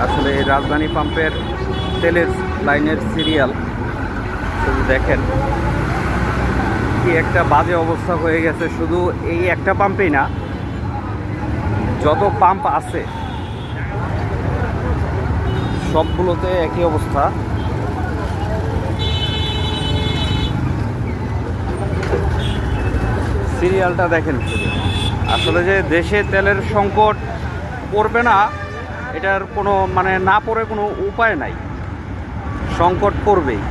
আসলে এই রাজধানী পাম্পের তেলের লাইনের সিরিয়াল শুধু দেখেন কি একটা বাজে অবস্থা হয়ে গেছে। শুধু এই একটা পাম্পেই না, যত পাম্প আছে সবগুলোতে একই অবস্থা। সিরিয়ালটা দেখেন শুধু। আসলে যে দেশে তেলের সংকট পড়বে না এটার কোনো মানে না পড়ে কোনো উপায় নাই, সংকট পড়বেই।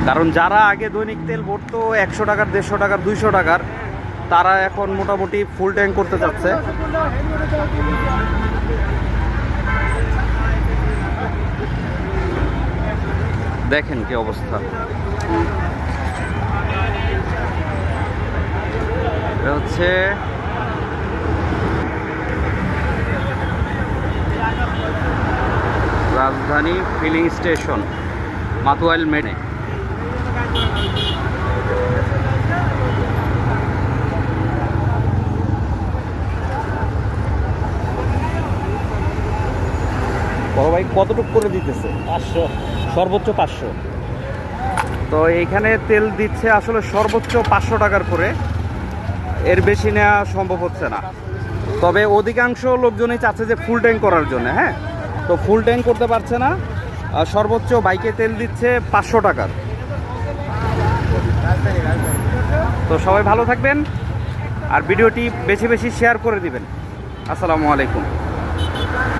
কারণ যারা আগে দৈনিক তেল ভরতো 100 টাকার, 150 টাকার, 200 টাকার, তারা এখন মোটামুটি ফুল ট্যাঙ্ক করতে যাচ্ছে। দেখেন কি অবস্থা। এটা হচ্ছে রাজধানী ফিলিং স্টেশন, মাতুয়াইল মেনে। বড় ভাই কতটুকু করে দিতেছে? 500, সর্বোচ্চ 500। তো এইখানে তেল দিচ্ছে আসলে সর্বোচ্চ 500 টাকার করে, এর বেশি নেওয়া সম্ভব হচ্ছে না। তবে অধিকাংশ লোকজনই চাচ্ছে যে ফুল ট্যাঙ্ক করার জন্য। হ্যাঁ, তো ফুল ট্যাঙ্ক করতে পারছে না। সর্বোচ্চ বাইকে তেল দিচ্ছে 500 টাকার। তো সবাই ভালো থাকবেন আর ভিডিওটি বেশি বেশি শেয়ার করে দিবেন। আসসালামু আলাইকুম।